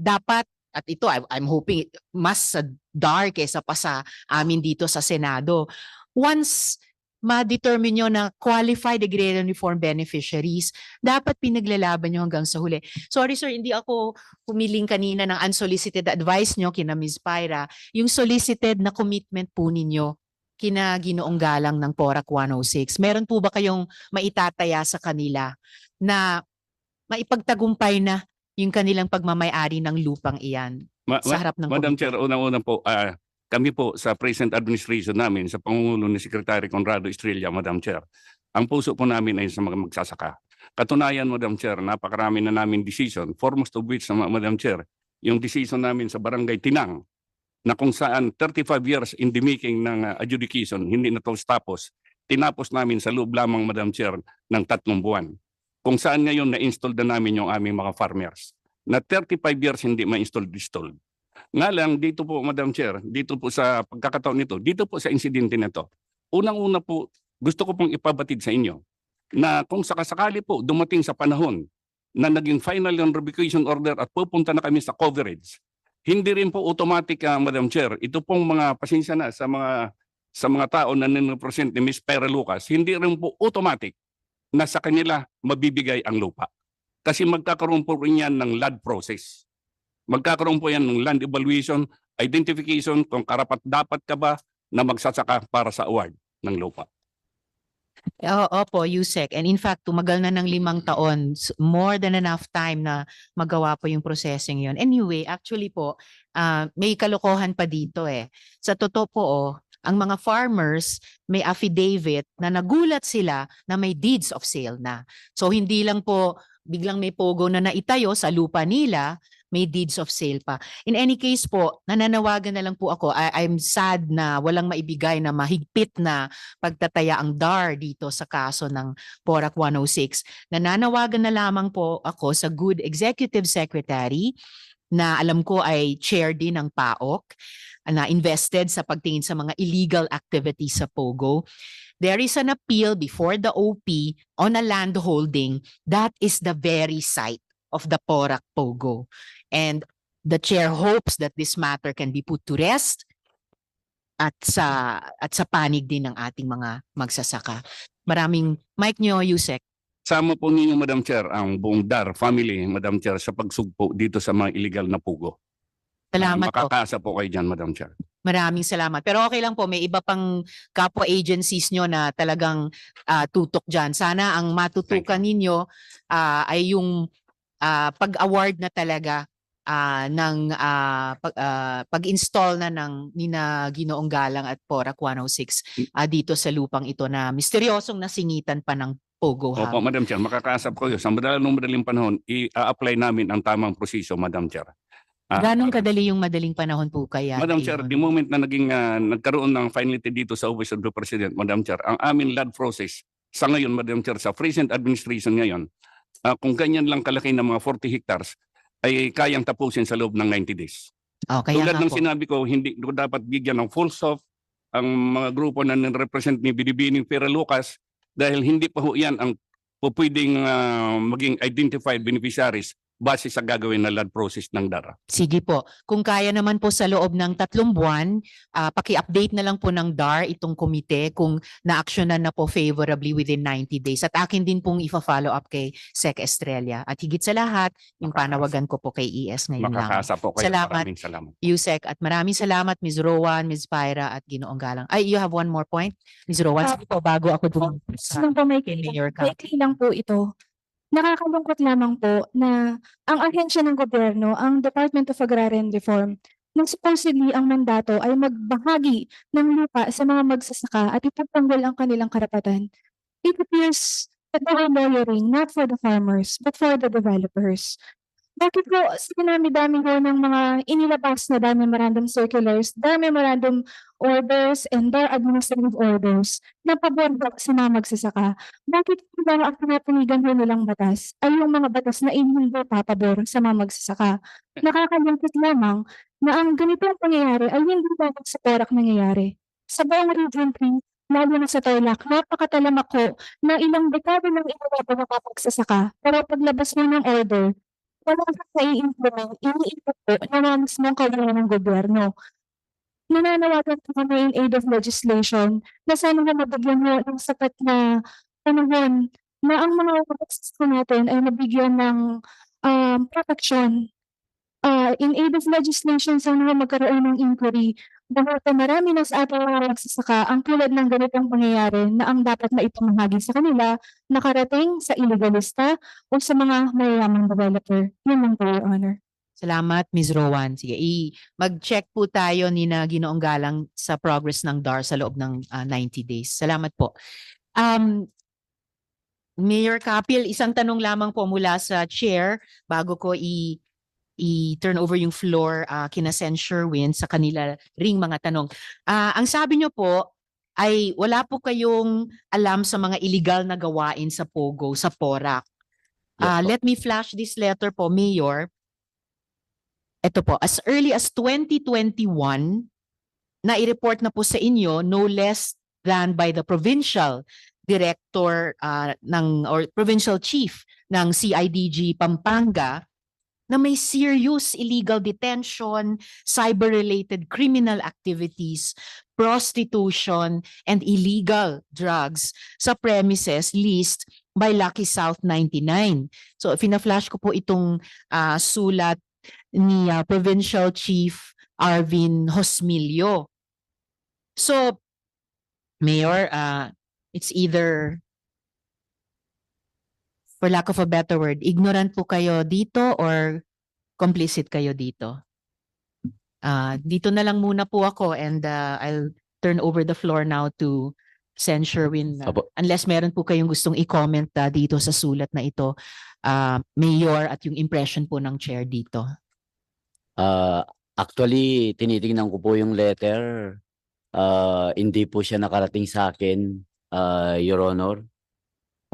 dapat, at ito I'm hoping mas dark kesa pa sa amin dito sa Senado, once ma-determine nyo na qualified agrarian reform beneficiaries, dapat pinaglalaban nyo hanggang sa huli. Sorry sir, hindi ako humiling kanina ng unsolicited advice nyo kina Ms. Pyra. Yung solicited na commitment po ninyo kina Ginoong Galang ng PORAC 106. Meron po ba kayong maitataya sa kanila na maipagtagumpay na yung kanilang pagmamayari ng lupang iyan sa harap ng Madam komite? Chair, unang-una po, kami po sa present administration namin, sa Pangulo ni Secretary Conrado Estrella, Madam Chair, ang puso po namin ay sa mga magsasaka. Katunayan, Madam Chair, napakarami na namin decision, foremost of which, Madam Chair, yung decision namin sa Barangay Tinang, na kung saan 35 years in the making ng adjudication, hindi na tapos, tinapos namin sa loob lamang, Madam Chair, ng 3 buwan. Kung saan ngayon na-install na namin yung aming mga farmers, na 35 years hindi ma-install. Nga lang, dito po, Madam Chair, dito po sa pagkakataon nito, dito po sa insidente na to, unang-una po, gusto ko pong ipabatid sa inyo na kung sakasakali po dumating sa panahon na naging final yung revocation order at pupunta na kami sa coverage, hindi rin po automatic, Madam Chair, ito pong mga pasensya na sa mga tao na ninipresent ni Ms. Pyra Lucas, hindi rin po automatic na sa kanila mabibigay ang lupa. Kasi magkakaroon po rin yan ng land process. Magkakaroon po yan ng land evaluation, identification kung karapat-dapat ka ba na magsasaka para sa award ng lupa. Opo, Yusek. And in fact, tumagal na ng 5 taon. More than enough time na magawa po yung processing yon. Anyway, actually po, may kalokohan pa dito eh. Sa totoo po, ang mga farmers may affidavit na nagulat sila na may deeds of sale na. So hindi lang po biglang may pogo na naitayo sa lupa nila, may deeds of sale pa. In any case po, nananawagan na lang po ako. I'm sad na walang maibigay na mahigpit na pagtataya ang DAR dito sa kaso ng PORAC 106. Nananawagan na lamang po ako sa good executive secretary na alam ko ay chair din ng PAOK na invested sa pagtingin sa mga illegal activities sa POGO. There is an appeal before the OP on a land holding that is the very site of the PORAC POGO. And the chair hopes that this matter can be put to rest at sa panig din ng ating mga magsasaka. Maraming mic nyo, Yusek. Sama po ninyo, Madam Chair, ang buong DAR family, Madam Chair, sa pagsugpo dito sa mga illegal na pugo. Salamat po. Makakaasa po kayo dyan, Madam Chair. Maraming salamat. Pero okay lang po, may iba pang kapwa agencies nyo na talagang tutok dyan. Sana ang matutukan ninyo ay yung pag-award na talaga pag-install na ng nina Ginoong Galang at PORAC 106 dito sa lupang ito na misteryosong nasingitan pa ng Pogo Opo, Hub. Madam Chair, makakaasap ko yun. Sa madaling panahon, i-apply namin ang tamang proseso, Madam Chair. Ganong kadali yung madaling panahon po kaya? Madam Chair, the moment na nagkaroon ng finality dito sa Office of the President, Madam Chair, ang aming LAD process sa ngayon, Madam Chair, sa present administration ngayon, kung ganyan lang kalaki ng mga 40 hectares, ay kayang tapusin sa loob ng 90 days. Kaya Tulad nga ng po. sinabi ko, hindi ko dapat bigyan ng full stop ang mga grupo na nire-represent ni Binibining Pera Lucas dahil hindi pa ho yan ang pwedeng maging identified beneficiaries base sa gagawin na LAD process ng DARA. Sige po. Kung kaya naman po sa loob ng 3 buwan, paki-update na lang po ng DAR itong komite kung na-actionan na po favorably within 90 days. At akin din pong ifa-follow up kay Sec Estrella. At higit sa lahat, yung panawagan ko po kay ES ngayon lang. Makakaasa po kayo. Salamat. Maraming salamat. Yusek, at maraming salamat Ms. Rowan, Ms. Pyra at Ginoong Galang. Ay, you have one more point? Ms. Rowan, sige po, bago ako dun sa kay Mayor Cap. Maikli lang po ito. Nakakalungkot lamang po na ang ahensya ng gobyerno, ang Department of Agrarian Reform, na supposedly ang mandato ay magbahagi ng lupa sa mga magsasaka at ipagtanggol ang kanilang karapatan. It appears that they are lawyering not for the farmers but for the developers. Bakit po sa dinami-dami ho ng mga inilabas na DAR memorandum circulars, DAR memorandum orders, and DAR administrative orders na pabor po sa mga magsasaka? Bakit po ba ang pinapanigan ho nilang batas ay yung mga batas na hindi papabor sa mga magsasaka? Nakakalungkot lamang na ang ganitong pangyayari ay hindi lamang sa PORAC nangyayari. Sa buong Region 3, lalo na sa Tarlac, napakatalamak ko na ilang dekada ng inilabas na pagsasaka, pero paglabas mo ng order, wala kang nai-implement, iniipot po na mismong kawalan ng gobyerno. Nananawagan po kami in aid of legislation na sana nga mabigyan mo ng sapat na panahon na ang mga magsasaka natin ay mabigyan ng protection. In aid of legislation, sana nga magkaroon ng inquiry dahil marami na sa ating mga magsasaka ang tulad ng ganitong pangyayari na ang dapat na ipamahagi sa kanila nakarating sa illegalista o sa mga mayayamang developer. Yun lang po, Your Honor. Salamat, Ms. Rowan. Sige, mag-check po tayo ni na Ginoong Galang sa progress ng DAR sa loob ng 90 days. Salamat po. Mayor Kapil, isang tanong lamang po mula sa chair bago ko i-turn over yung floor kina Sen Sherwin sa kanila ring mga tanong. Ang sabi nyo po ay wala po kayong alam sa mga illegal na gawain sa Pogo, sa PORAC. Yes, po. Let me flash this letter po, Mayor. Ito po, as early as 2021, na-report na po sa inyo no less than by the provincial director or provincial chief ng CIDG Pampanga na may serious illegal detention, cyber-related criminal activities, prostitution, and illegal drugs sa premises leased by Lucky South 99. So, fina-flash ko po itong sulat ni Provincial Chief Arvin Hosmilio. So, Mayor, it's either, for lack of a better word, ignorant po kayo dito or complicit kayo dito? Dito na lang muna po ako and I'll turn over the floor now to Sen Sherwin. Apo. Unless meron po kayong gustong i-comment dito sa sulat na ito, Mayor, at yung impression po ng chair dito. Actually, tinitingnan ko po yung letter. Hindi po siya nakarating sa akin, Your Honor.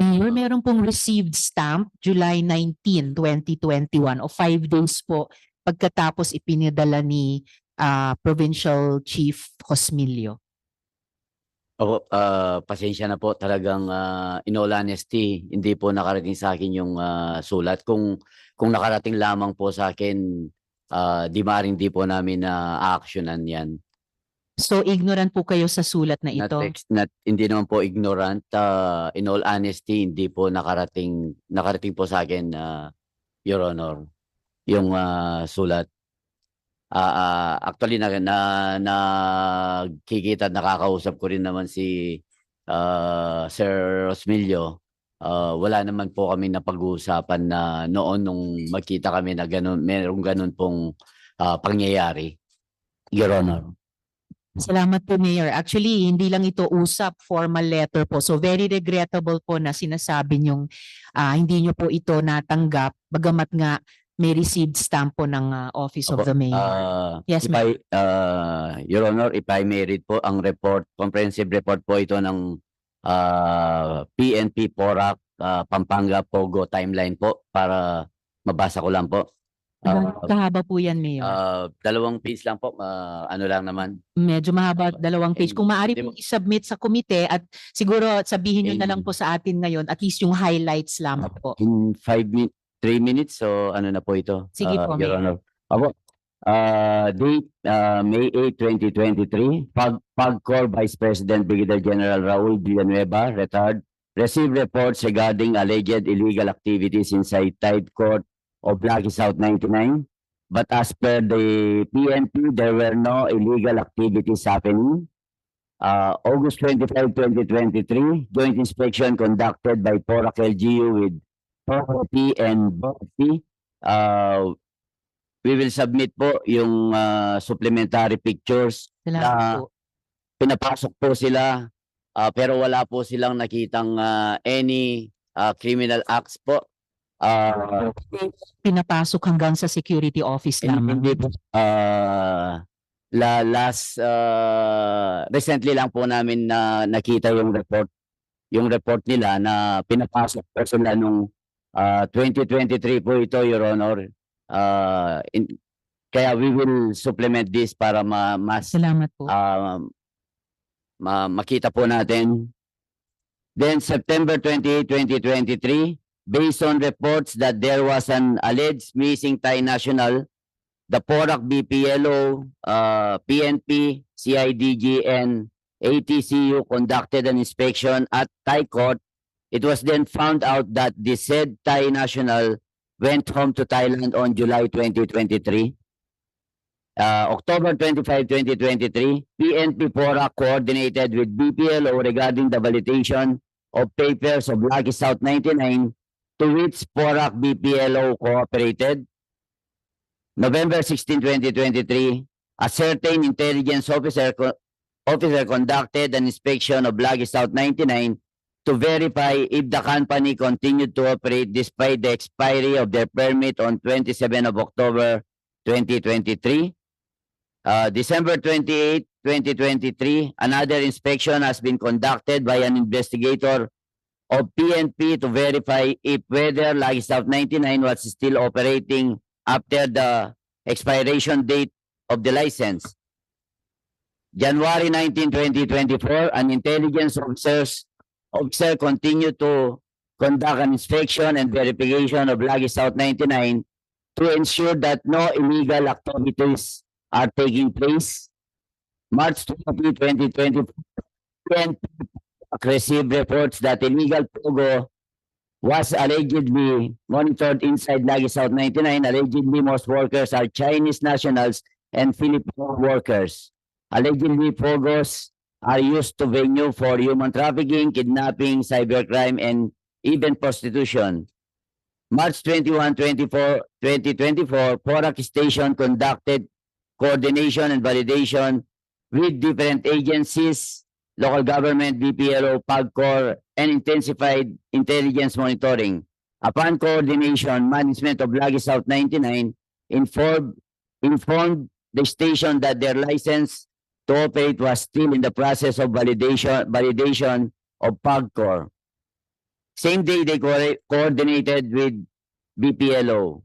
Mayor, meron pong received stamp July 19, 2021 o 5 days po pagkatapos ipinadala ni Provincial Chief Hosmilio. Opo, pasensya na po talagang in all honesty, hindi po nakarating sa akin yung sulat. Kung nakarating lamang po sa akin, di maaaring di po namin na-actionan yan. So ignorant po kayo sa sulat na ito? Hindi naman po ignorant. In all honesty, hindi po nakarating po sa akin, Your Honor, yung sulat. Actually, nakikita at nakakausap ko rin naman si Sir Rosmilio. wala naman po kami napag-uusapan na noon nung magkita kami na merong ganun pong pangyayari, Your Honor. Salamat po, Mayor. Actually, hindi lang ito usap, formal letter po. So very regrettable po na sinasabi niyong hindi niyo po ito natanggap, bagamat nga may received stamp po ng Office of Opo, the Mayor. Yes, ma'am. Your Honor, if I may read po ang report, comprehensive report po ito ng PNP PORAC Pampanga Pogo timeline po para mabasa ko lang po. Kahaba po yan, Mayor. 2 page lang po, ano lang naman. Medyo mahaba, 2 page. Kung maaari Hindi pong i-submit sa komite at siguro sabihin nyo na lang po sa atin ngayon, at least yung highlights lamang po. In 3 minutes, so ano na po ito? Sige po, Your Mayor. Honor. Opo. Date, May 8, 2023, PAGCOR Vice President Brigadier General Raul Villanueva, retired, received reports regarding alleged illegal activities inside Tide Court of Lucky South 99. But as per the PNP, there were no illegal activities happening. August 25, 2023, joint inspection conducted by PORAC LGU with PORAC and BORC. We will submit po yung supplementary pictures. Salamat po. Pinapasok po sila pero wala po silang nakitang any criminal acts po. Pinapasok hanggang sa security office lamang. Hindi po. Recently lang po namin na nakita yung report nila na pinapasok po sila nung 2023 po ito, Your Honor. Kaya we will supplement this para mas Salamat po. makita po natin. Then September 28, 2023, based on reports that there was an alleged missing Thai national, the PORAC BPLO, PNP, CIDG, and ATCU conducted an inspection at Thai court. It was then found out that the said Thai national went home to Thailand on July 2023. October 25, 2023, PNP PORAC coordinated with BPLO regarding the validation of papers of Lucky South 99 to which PORAC BPLO cooperated. November 16, 2023, a certain intelligence officer conducted an inspection of Lucky South 99 to verify if the company continued to operate despite the expiry of their permit on 27 of October 2023. December 28, 2023, another inspection has been conducted by an investigator of PNP to verify if whether Lucky South 99 was still operating after the expiration date of the license. January 19, 2024, an intelligence officer continued to conduct an inspection and verification of Lucky South 99 to ensure that no illegal activities are taking place. March 20, 2024, PNP received reports that illegal pogo was allegedly monitored inside Lucky South 99. Allegedly, most workers are Chinese nationals and Filipino workers. Allegedly, pogos are used to venue for human trafficking, kidnapping, cybercrime, and even prostitution. March 21, 2024, PORAC Station conducted coordination and validation with different agencies, local government, BPLO, PAGCOR, and intensified intelligence monitoring. Upon coordination, management of Lucky South 99 informed the station that their license to operate was still in the process of validation of PAGCOR. Same day, they coordinated with BPLO.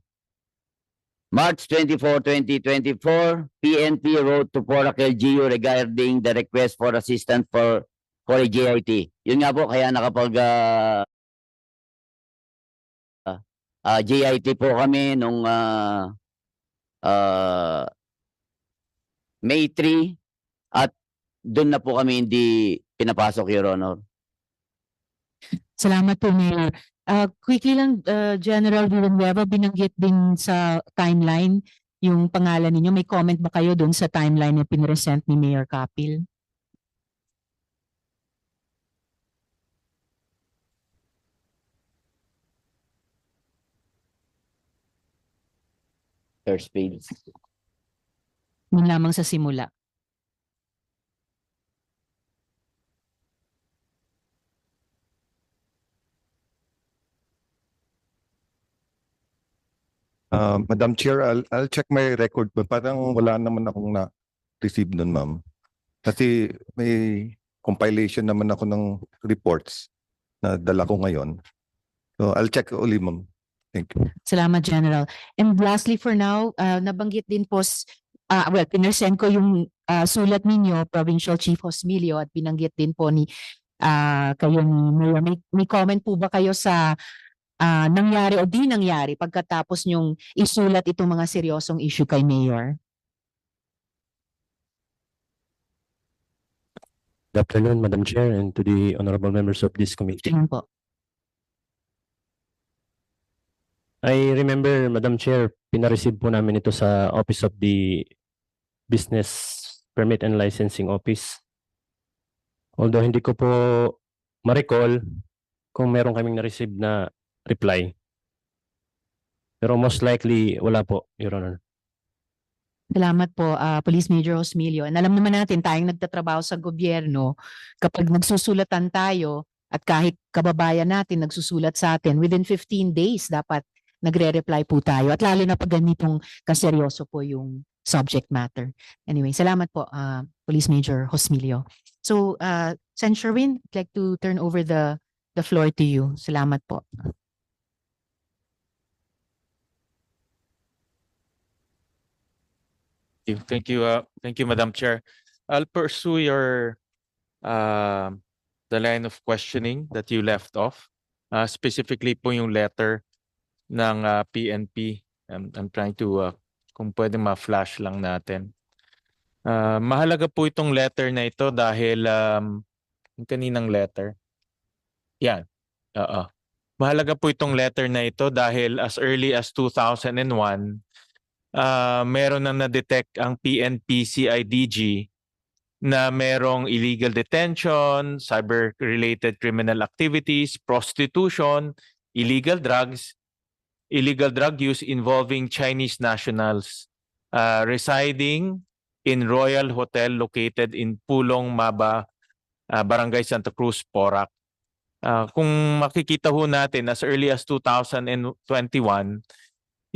March 24, 2024, PNP wrote to PORAC LGU regarding the request for assistance for a JIT. Yun nga po, kaya nakapag JIT po kami nung May 3 at doon na po kami hindi pinapasok, Your Honor. Salamat po, Mayor. Quickly lang, General Villanueva, binanggit din sa timeline yung pangalan ninyo. May comment ba kayo doon sa timeline na pinresent ni Mayor Kapil? first page. Yun lamang sa simula. Madam Chair, I'll check my record, but parang wala naman akong na-receive nun, ma'am. Kasi may compilation naman ako ng reports na dala ko ngayon. So I'll check uli, ma'am. Thank you. Salamat, General. And lastly for now, nabanggit din po, pinersend ko yung sulat ninyo, Provincial Chief Hosmilio, at binanggit din po ni kayo ni Mayor. May comment po ba kayo sa nangyari o di nangyari pagkatapos nyong isulat itong mga seryosong issue kay Mayor? Good afternoon, Madam Chair, and to the honorable members of this committee. Tingin po. I remember, Madam Chair, pinareceive po namin ito sa Office of the Business Permit and Licensing Office. Although hindi ko po ma-recall kung meron kaming na-receive na reply. Pero most likely, wala po, Your Honor. Salamat po, Police Major Hosmilio. And alam naman natin, tayong nagtatrabaho sa gobyerno, kapag nagsusulatan tayo at kahit kababayan natin nagsusulat sa atin, within 15 days dapat nagre-reply po tayo. At lalo na pag ganitong kaseryoso po yung subject matter. Anyway, salamat po, Police Major Hosmilio. So, Sen. Sherwin, I'd like to turn over the floor to you. Salamat po. Thank you, Madam Chair. I'll pursue your the line of questioning that you left off. Specifically po yung letter ng PNP. I'm trying to kung pwede ma-flash lang natin. Mahalaga po itong letter na ito dahil yung kaninang letter. Yan. Mahalaga po itong letter na ito dahil as early as 2001, meron na na-detect ang PNP CIDG na merong illegal detention, cyber-related criminal activities, prostitution, illegal drugs, illegal drug use involving Chinese nationals residing in Royal Hotel located in Pulong Maba, Barangay Santa Cruz, Porac. Kung makikita ho natin as early as 2021,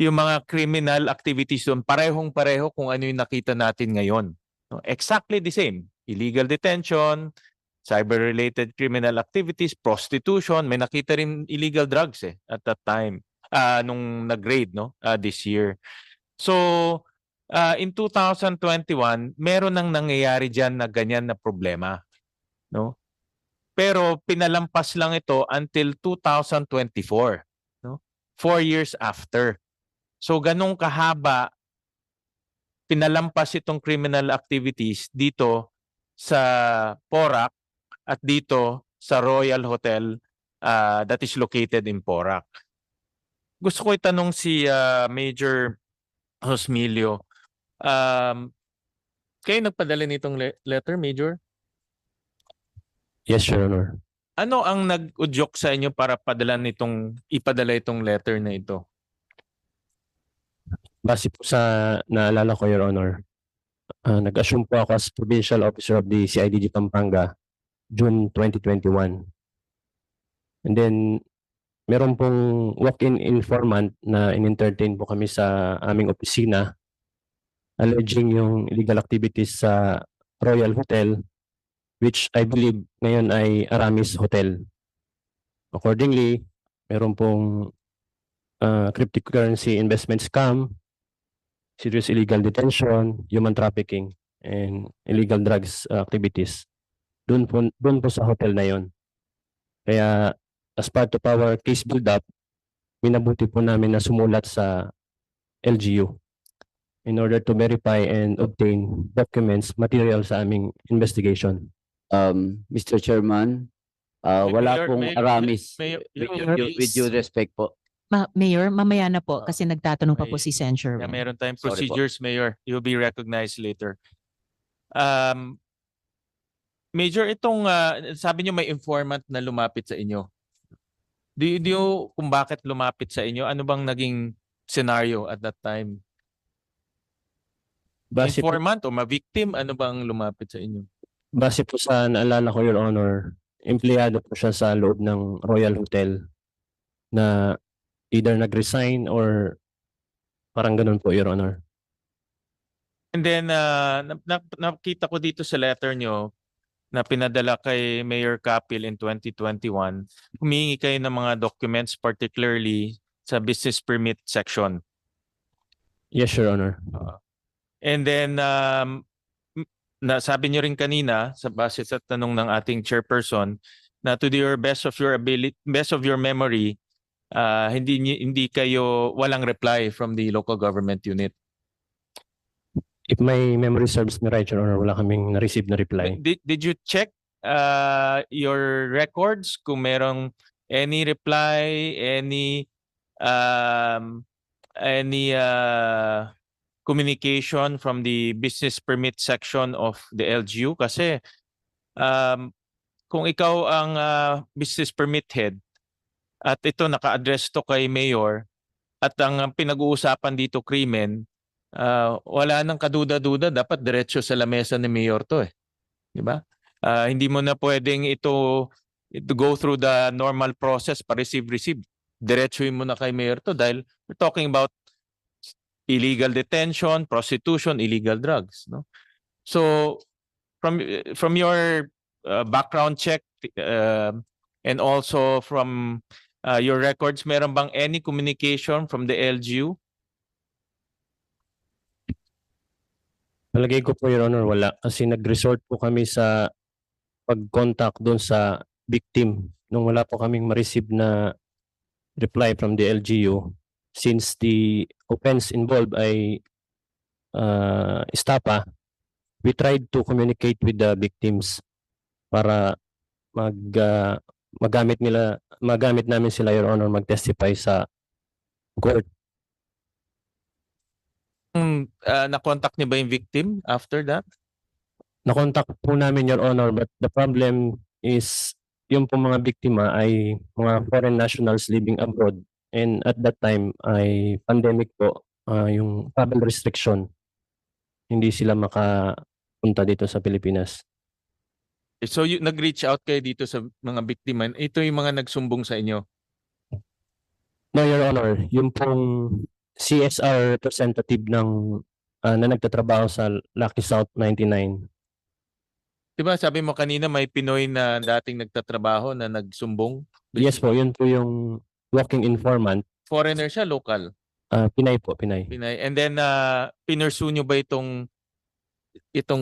yung mga criminal activities doon, parehong-pareho kung ano yung nakita natin ngayon. Exactly the same. Illegal detention, cyber-related criminal activities, prostitution. May nakita rin illegal drugs at that time, nung nag-raid this year. So, in 2021, meron nang nangyayari dyan na ganyan na problema. No? Pero pinalampas lang ito until 2024. No? 4 years after. So ganong kahaba pinalampas itong criminal activities dito sa Porac at dito sa Royal Hotel that is located in Porac. Gusto ko itanong si Major Hosmilio. Kayo nagpadala nitong letter, Major? Yes, Your Honor. Ano ang nag-udyok sa inyo para ipadala itong letter na ito? Base po sa naalala ko, Your Honor, nag-assume po ako as Provincial Officer of the CIDG Pampanga June 2021. And then, meron pong walk-in informant na in-entertain po kami sa aming opisina alleging yung illegal activities sa Royal Hotel, which I believe ngayon ay Aramis Hotel. Accordingly, meron pong cryptocurrency investment scam, serious illegal detention, human trafficking, and illegal drugs activities. Doon po sa hotel na yon. Kaya as part of our case build-up, minabuti po namin na sumulat sa LGU in order to verify and obtain documents, material sa aming investigation. Mr. Chairman, wala pong Aramis. With due respect po. Mayor, mamaya na po kasi nagtatanong pa po si Sen. Sherwin. Meron tayong Sorry po. procedures, Mayor. You'll be recognized later. Major, itong sabi niyo may informant na lumapit sa inyo. Do you kung bakit lumapit sa inyo? Ano bang naging scenario at that time? Base po, Informant o ma-victim? Ano ba ang lumapit sa inyo? base po sa naalala ko, Your Honor, empleyado po siya sa loob ng Royal Hotel na either nag-resign or parang ganun po, Your Honor. And then, nakita ko dito sa letter nyo na pinadala kay Mayor Capil in 2021, humingi kayo ng mga documents, particularly sa business permit section. Yes, Your Honor. And then, nasabi nyo rin kanina, sa base sa tanong ng ating chairperson, na to the best of your ability, best of your memory, hindi kayo walang reply from the local government unit. If my memory serves me right, Your Honor, wala kaming na-receive na reply. Did you check your records kung merong any reply, any communication from the business permit section of the LGU? Kasi kung ikaw ang business permit head at ito naka-address to kay Mayor at ang pinag-uusapan dito krimen, wala nang kaduda-duda, dapat diretso sa lamesa ni Mayor to eh. Di ba? Hindi mo na pwedeng ito go through the normal process pa receive. Diretsuhin mo na kay Mayor to dahil we're talking about illegal detention, prostitution, illegal drugs, no? So from your background check and also from your records, meron bang any communication from the LGU? Palagay ko po, Your Honor, wala. Kasi nag-resort po kami sa pag-contact doon sa victim nung wala po kaming ma-receive na reply from the LGU. Since the offense involved ay estapa, we tried to communicate with the victims para magamit namin sila, Your Honor, mag-testify sa court. Na-contact niyo ba yung victim after that? Na-contact po namin, Your Honor, but the problem is yung po mga biktima ay mga foreign nationals living abroad, and at that time ay pandemic po, yung travel restriction, hindi sila makapunta dito sa Pilipinas. So nag-reach out kayo dito sa mga biktima. Ito yung mga nagsumbong sa inyo. No, Your Honor, yung pong CSR representative na nagtatrabaho sa Lucky South 99. Diba sabi mo kanina may Pinoy na dating nagtatrabaho na nagsumbong? Yes po, yun po yung walking informant. Foreigner siya, local? Pinay po, Pinay. Pinay. And then pinursue nyo ba itong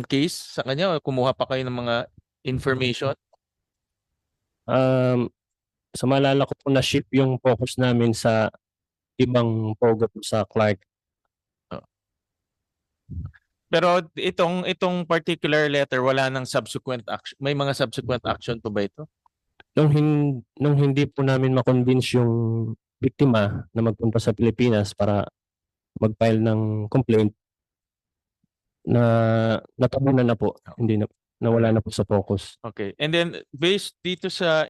case sa kanya o kumuha pa kayo ng mga information? Sa maalala ko po na shift yung focus namin sa ibang pogo po sa Clark. Pero itong particular letter, wala nang subsequent action. May mga subsequent action po ba ito? Nung hindi po namin ma-convince yung biktima na magpunta sa Pilipinas para mag-file ng complaint, na natabunan na po, hindi na nawala na po sa focus. Okay. And then based dito sa